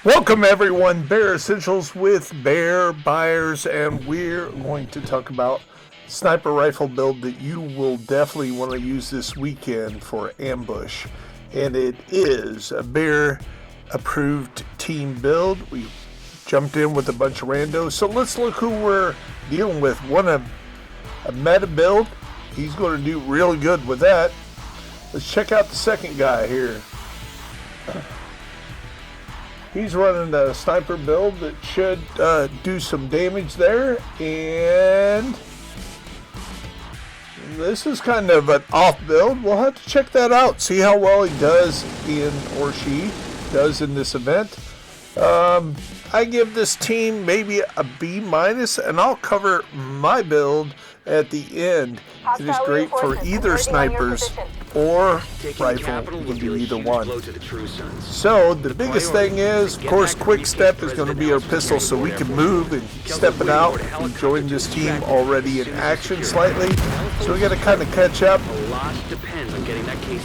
Welcome everyone, Bear Essentials with Bear Buyers, and we're going to talk about sniper rifle build that you will definitely want to use this weekend for ambush. And it is a Bear approved team build. We jumped in with a bunch of randos, so let's look who we're dealing with. A meta build. He's going to do really good with that. Let's check out the second guy here. He's running a sniper build that should do some damage there, and this is kind of an off build. We'll have to check that out, see how well he does or she does in this event. I give this team maybe a B-, and I'll cover my build at the end. It is great for either snipers or rifle. You can do either one. So the biggest thing is, of course, quick step is going to be our pistol, so we can move and step it out. We joined this team already in action slightly, so we got to kind of catch up.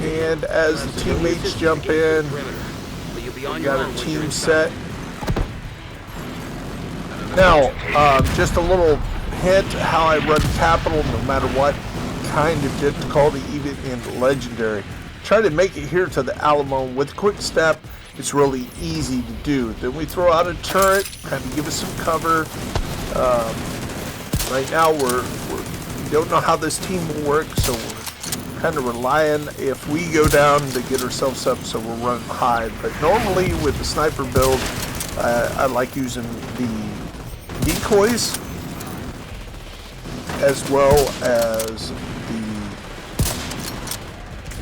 And as the teammates jump in, we got our team set. Now, just a little hint how I run capital, no matter what kind of difficulty, even in legendary. Try to make it here to the Alamo. With quick step, it's really easy to do. Then we throw out a turret, kind of give us some cover. Right now we don't know how this team will work, so we're kind of relying if we go down to get ourselves up, so we're running high. But normally with the sniper build, I like using the decoys as well as the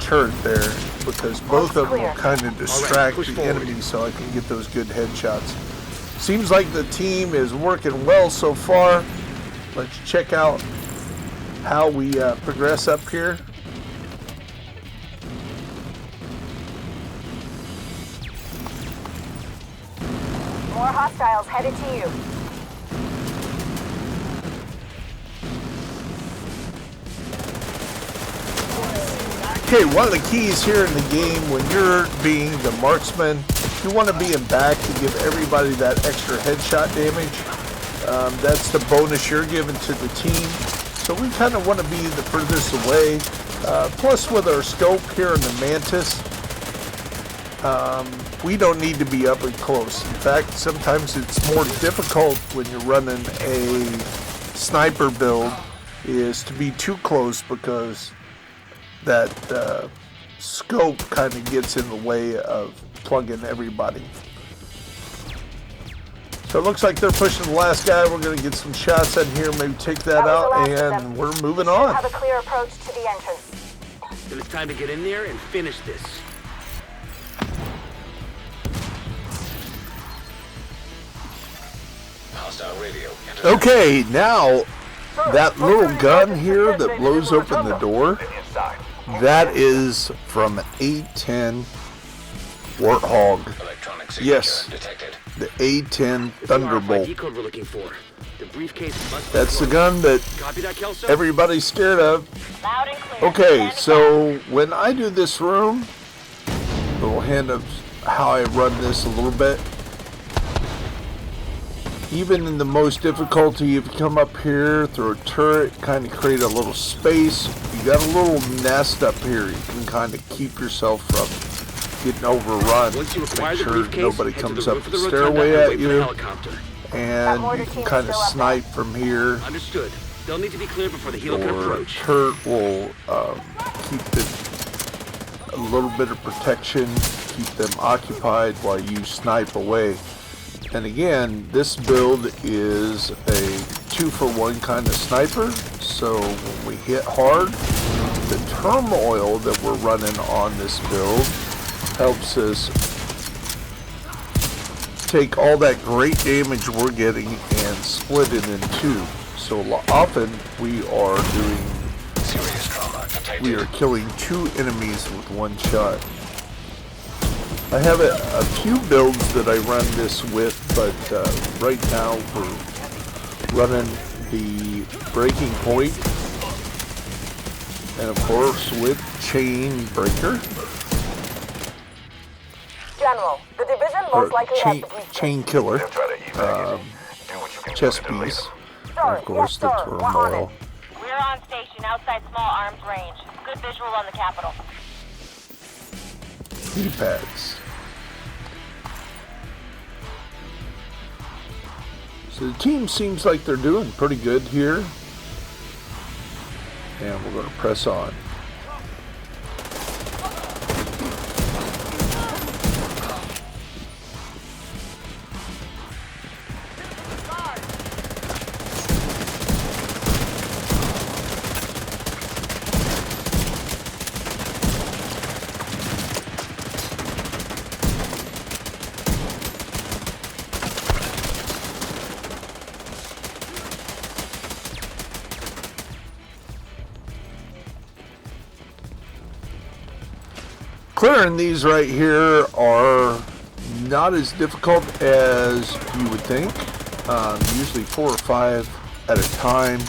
turret there, because both of them will kind of distract the enemy, so I can get those good headshots. Seems like the team is working well so far. Let's check out how we progress up here. More hostiles headed to you. Okay, one of the keys here in the game when you're being the marksman, you want to be in back to give everybody that extra headshot damage. That's the bonus you're giving to the team. So we kind of want to be the furthest away. Plus with our scope here in the Mantis, we don't need to be up and close. In fact, sometimes it's more difficult when you're running a sniper build is to be too close, because that scope kind of gets in the way of plugging everybody. So it looks like they're pushing the last guy. We're going to get some shots in here, maybe take that out, and we're moving on. Have a clear approach to the entrance. Then it's time to get in there and finish this. Okay, now that little gun here that blows open the door, that is from an A10 Warthog. Yes, the A10 Thunderbolt. That's the gun that everybody's scared of. Okay, so when I do this room, a little hint of how I run this a little bit. Even in the most difficulty, if you come up here through a turret, kind of create a little space. You got a little nest up here. You can kind of keep yourself from getting overrun. Make sure nobody comes up the stairway at you. And you can kind of snipe from here. Understood. They'll need to be cleared before the helo can approach. Turret will keep a little bit of protection, keep them occupied while you snipe away. And again, this build is a 2-for-1 kind of sniper, so when we hit hard, the turmoil that we're running on this build helps us take all that great damage we're getting and split it in two. So often we are killing two enemies with one shot. I have a few builds that I run this with, but right now we're running the breaking point, and of course with chain breaker. General, the division or most likely chain, has to chain killer, They'll try to evac it. Do what you can chess do with it piece, later. and of course the We're on turmoil. it. We're on station outside small arms range. Good visual on the capital. Keypads. So the team seems like they're doing pretty good here. And we're going to press on. Clearing these right here are not as difficult as you would think. Usually 4 or 5 at a time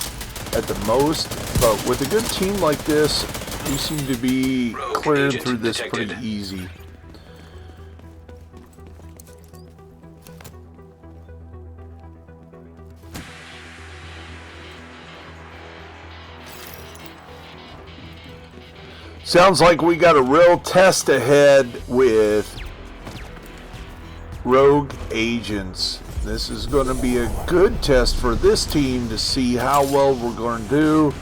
at the most. But with a good team like this, we seem to be clearing through this pretty easy. Sounds like we got a real test ahead with rogue agents. This is going to be a good test for this team to see how well we're going to do,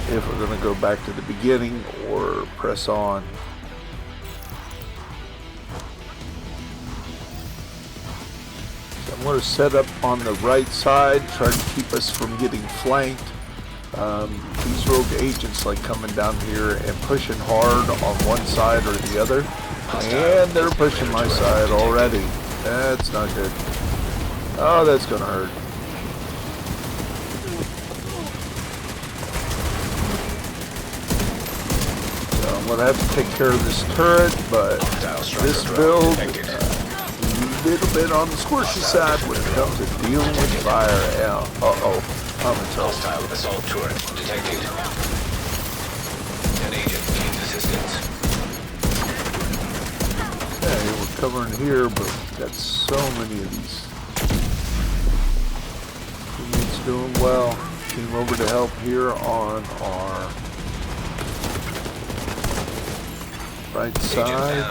if we're going to go back to the beginning or press on. So I'm going to set up on the right side, try to keep us from getting flanked. These rogue agents like coming down here and pushing hard on one side or the other, and they're pushing my side already. That's not good. Oh, that's gonna hurt. So I'm gonna have to take care of this turret, but this build a little bit on the squishy side when it comes to dealing with fire. Uh-oh. Hostile assault turret detected. An agent needs assistance. Yeah, we're covering here, but we've got so many of these. Teammates doing well. Team over to help here on our right side.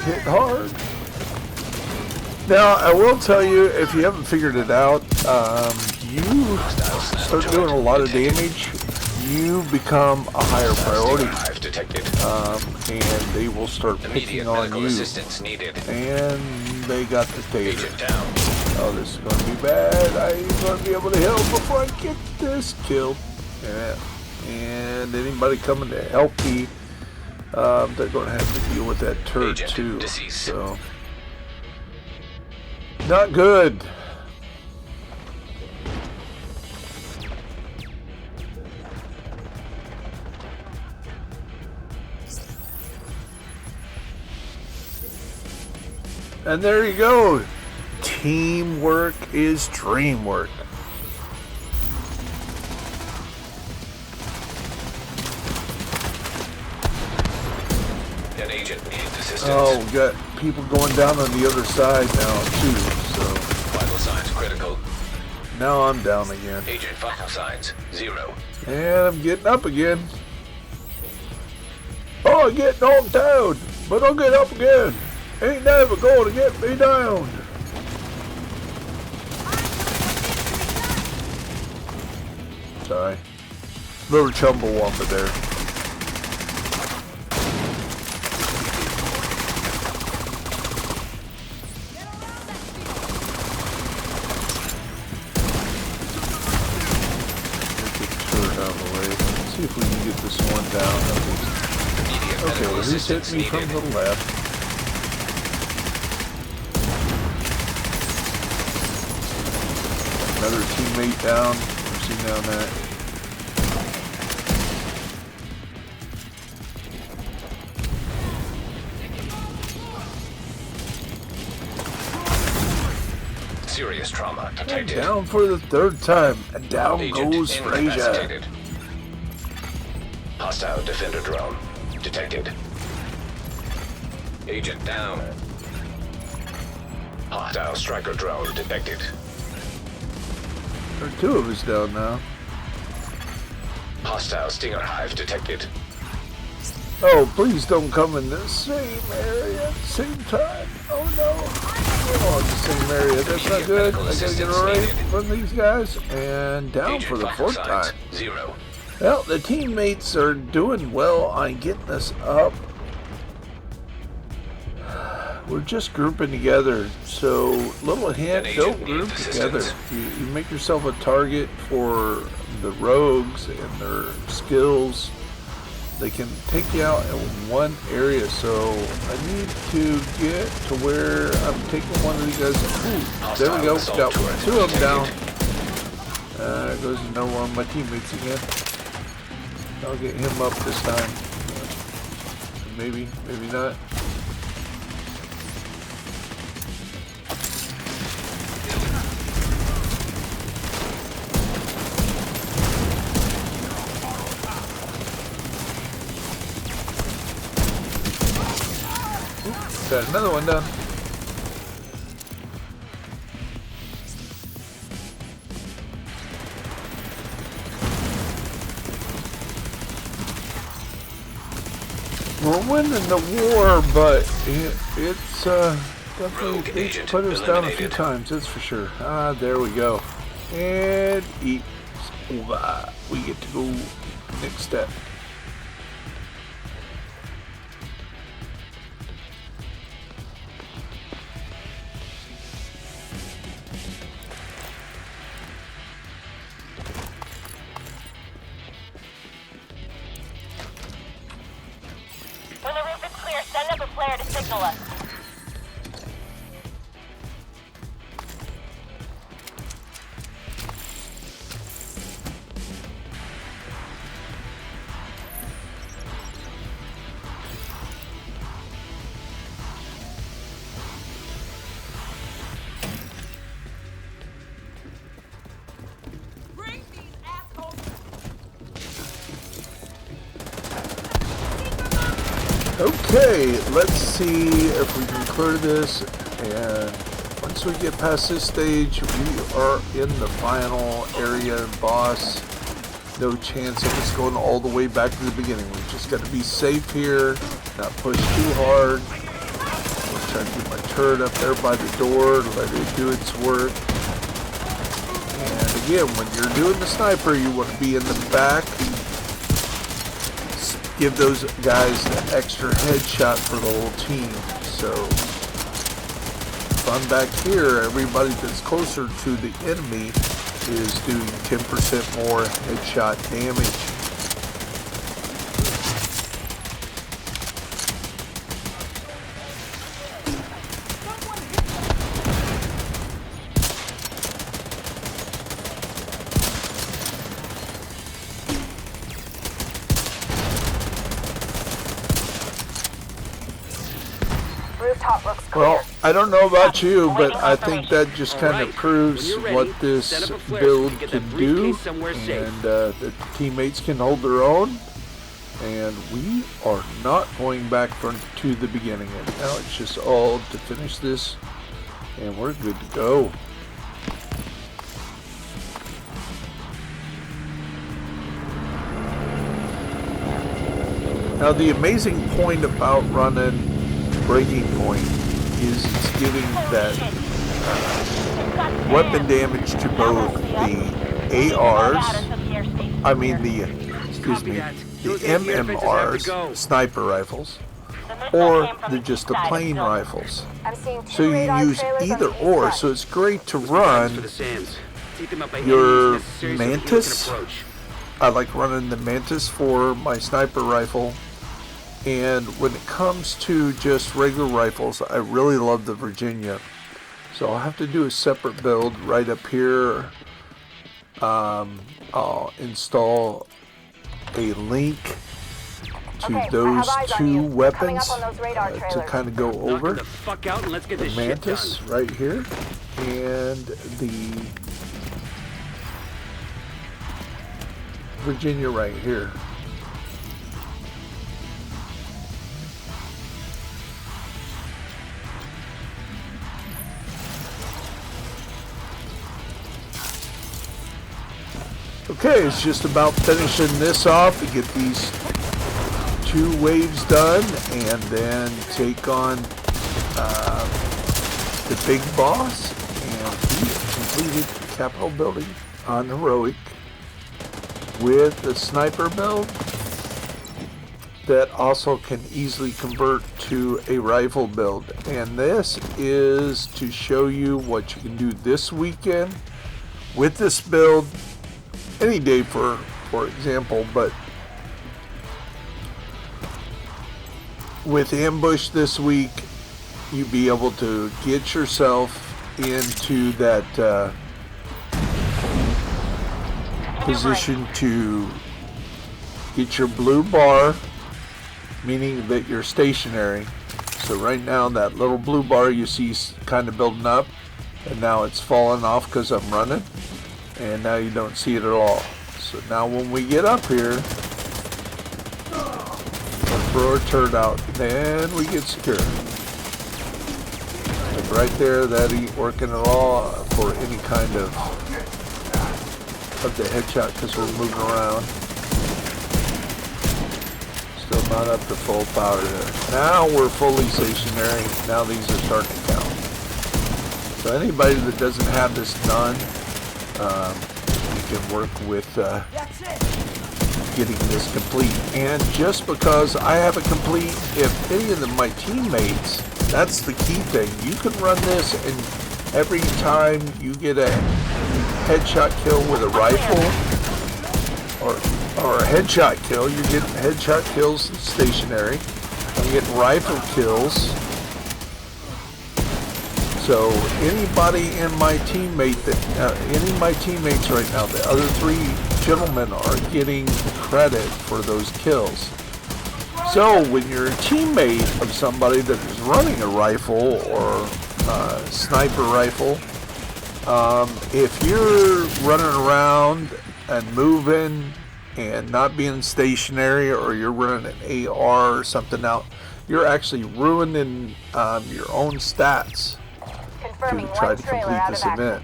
Hit hard. Now, I will tell you, if you haven't figured it out, you start doing a lot of damage, you become a higher priority, and they will start picking on you, and they got the data. Oh, this is going to be bad. I ain't going to be able to help before I get this killed. Yeah. And anybody coming to help me, they're going to have to deal with that turret too. So, not good. And there you go. Teamwork is dreamwork. Oh, we got people going down on the other side now too, so. Vital signs critical. Now I'm down again. Agent vital signs 0. And I'm getting up again. Oh, I'm getting knocked down, but I'll get up again. Ain't never going to get me down. Sorry. Little Chumbawamba there. See if we can get this one down at least. Okay, well, who's hitting me from the left? Another teammate down. Where's he down at? Serious trauma detected. Down for the third time, and down Agent goes Frazier. incapacitated. Hostile defender drone detected. Agent down. Hostile striker drone detected. There are two of us down now. Hostile stinger hive detected. Oh, please don't come in the same area at the same time. Oh no. Oh, the same area. That's not good. I gotta get away from these guys. And down Agent for the vital fourth signs time. 0. Well, the teammates are doing well on getting us up. We're just grouping together. So, little hint, don't group together. You make yourself a target for the rogues and their skills. They can take you out in one area. So, I need to get to where I'm taking one of these guys. Ooh, there we go. Got two of them down. Goes to know one of my teammates again. I'll get him up this time. Maybe, maybe not. Got another one done. We're winning the war, but it's definitely put us down a few times, that's for sure. There we go. And eat over. We get to go next step. When the roof is clear, send up a flare to signal us. Okay, let's see if we can clear this, and once we get past this stage, we are in the final area boss. No chance of us going all the way back to the beginning. We just got to be safe here, not push too hard. I'll try to get my turret up there by the door, let it do its work. And again, when you're doing the sniper, you want to be in the back. Give those guys the extra headshot for the whole team. So if I'm back here, everybody that's closer to the enemy is doing 10% more headshot damage. Rooftop looks clear. Well, I don't know about you, but I think that just kind of proves what this build can do, and the teammates can hold their own, and we are not going back to the beginning. And now it's just all to finish this, and we're good to go. Now the amazing point about running Breaking Point is it's giving that weapon damage to both the ARs, the MMRs, sniper rifles, or just the plain rifles. So you can use either or, so it's great to run your Mantis. I like running the Mantis for my sniper rifle. And when it comes to just regular rifles, I really love the Virginia. So I'll have to do a separate build right up here. I'll install a link to those two weapons to kind of go over the Mantis right here. and the Virginia right here. Okay, it's just about finishing this off to get these 2 waves done and then take on the big boss, and he completed the Capitol building on heroic with the sniper build that also can easily convert to a rifle build. And this is to show you what you can do this weekend with this build, any day for example, but with ambush this week, you be able to get yourself into that position to get your blue bar, meaning that you're stationary. So right now that little blue bar you see kind of building up, and now it's falling off because I'm running, and now you don't see it at all. So now when we get up here, we'll throw a turd out, then we get secure. Like right there, that ain't working at all for any kind of the headshot because we're moving around. Still not up to full power there. Now we're fully stationary. Now these are starting to count. So anybody that doesn't have this done, you can work with getting this complete. And just because I have it complete, if any of my teammates, that's the key thing. You can run this, and every time you get a headshot kill with a rifle or a headshot kill, you're getting headshot kills stationary. I'm getting rifle kills. So anybody in my teammate any of my teammates right now, the other 3 gentlemen are getting credit for those kills. So when you're a teammate of somebody that is running a rifle or sniper rifle, if you're running around and moving and not being stationary, or you're running an AR or something out, you're actually ruining your own stats to try to complete this event.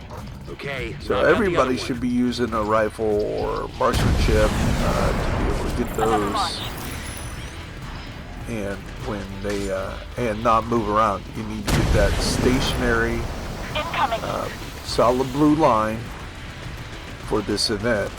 Okay. So everybody should be using a rifle or marksmanship to be able to get those, and when they and not move around. You need to get that stationary solid blue line for this event.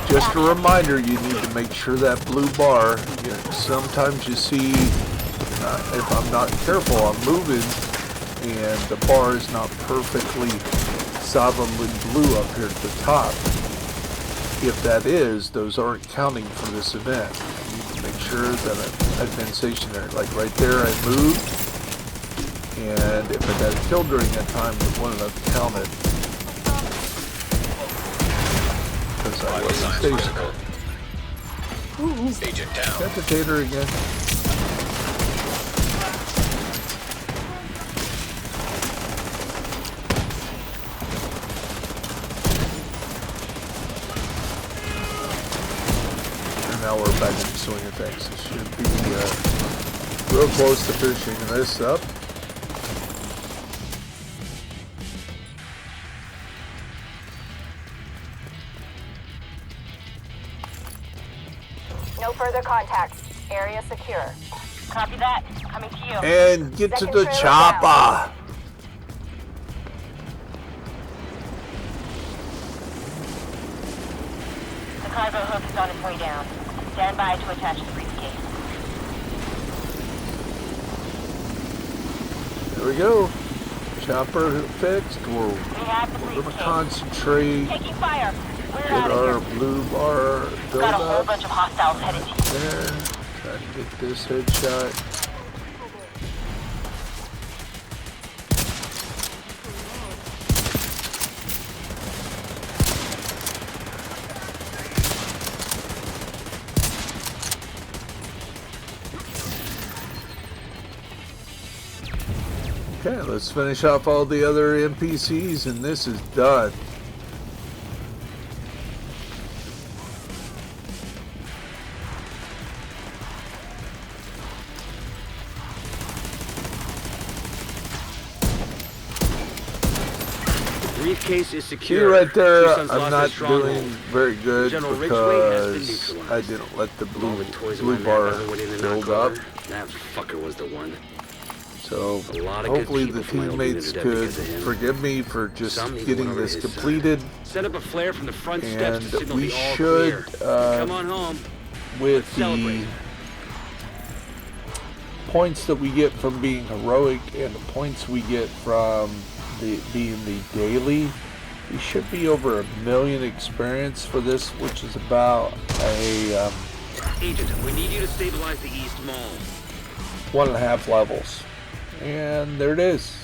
Just a reminder, you need to make sure that blue bar, sometimes you see, if I'm not careful, I'm moving and the bar is not perfectly solidly blue up here at the top. If that is, those aren't counting for this event. I need to make sure that I've been stationary. Like right there, I moved, and if I got killed during that time, it wouldn't have counted. Because I wasn't stationary. Agent down. Got the tater again. And now we're back in the swing of things. It should be real close to finishing this up. No further contacts. Area secure. Copy that. Coming to you. And get to the Second trailer chopper. cargo hook is on its way down. Stand by to attach the briefcase. There we go. Chopper fixed. We have the We're gonna briefcase. concentrate. Taking fire. We're Get out our of here. blue bar build Got a whole up bunch of hostiles headed to you. there. Try to get this headshot. Okay, let's finish off all the other NPCs and this is done. Briefcase is See secure. right there, Tucson's I'm lost not his stronghold. doing very good General Ridgway has been because neutralized. I didn't let the All the toys in blue my bar map never went in the build knock up. car. That fucker was the one. So A lot of good hopefully people the from my old teammates unit are dead could because of him. forgive me for just Some even getting went over this to his side. completed. Set up a flare from the front steps And to signal we the all should, clear. Come on home. With Let's the celebrate. points that we get from being heroic and the points we get from being the daily, we should be over 1 million experience for this, which is about a Agent, we need you to stabilize the East Mall. 1.5 levels. And there it is.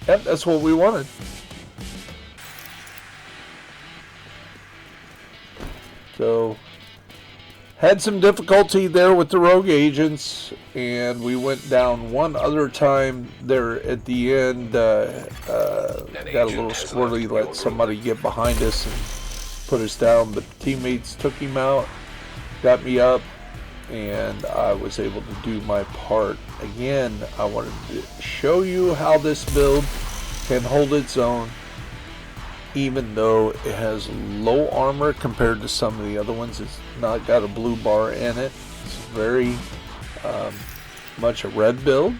Yep, that's what we wanted. So, had some difficulty there with the rogue agents, and we went down one other time there at the end. Got a little squirrely, let somebody get behind us and put us down, but teammates took him out, got me up, and I was able to do my part. Again, I wanted to show you how this build can hold its own, even though it has low armor compared to some of the other ones. It's not got a blue bar in it. It's very much a red build,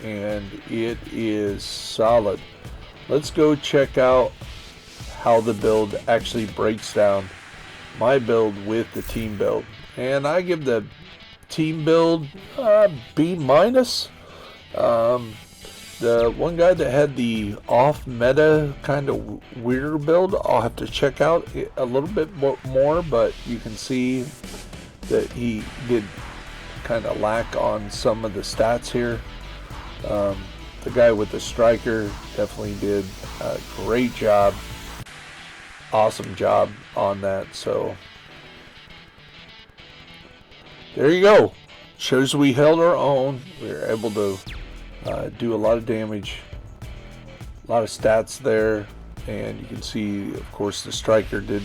and it is solid. Let's go check out how the build actually breaks down. My build with the team build, and I give the team build B-. The one guy that had the off meta kind of weird build, I'll have to check out a little bit more, but you can see that he did kind of lack on some of the stats here. The guy with the striker definitely did a great job, awesome job on that. So there you go. Shows we held our own. We were able to do a lot of damage, a lot of stats there, and you can see, of course, the striker did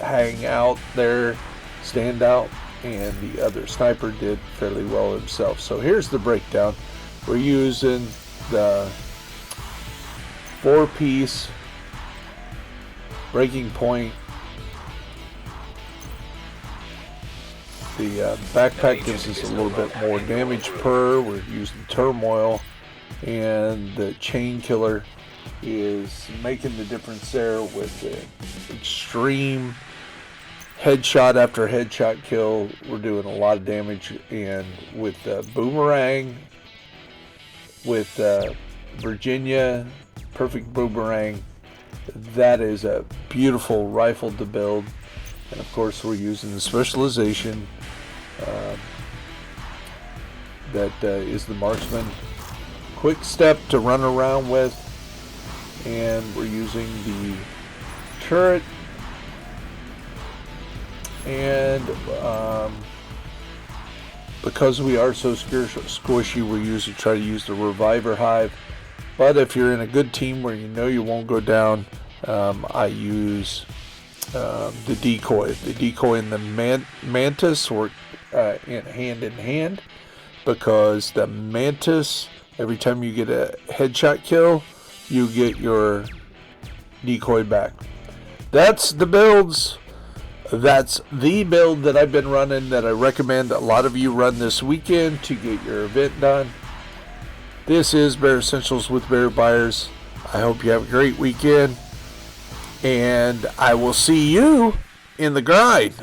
hang out there, stand out, and the other sniper did fairly well himself. So here's the breakdown. We're using the 4-piece breaking point. The backpack gives us a little bit more damage per. We're using turmoil, and the chain killer is making the difference there with the extreme headshot after headshot kill. We're doing a lot of damage, and with boomerang, with Virginia perfect boomerang, that is a beautiful rifle to build. And of course, we're using the specialization that is the marksman quick step to run around with, and we're using the turret, and because we are so squishy, we usually try to use the reviver hive. But if you're in a good team where you know you won't go down, I use the decoy. The decoy and the mantis work hand in hand, because the mantis, every time you get a headshot kill, you get your decoy back. That's the builds. That's the build that I've been running, that I recommend a lot of you run this weekend to get your event done. This is B.E.A.R Essentials with B.E.A.R Buyers. I hope you have a great weekend. And I will see you in the grind.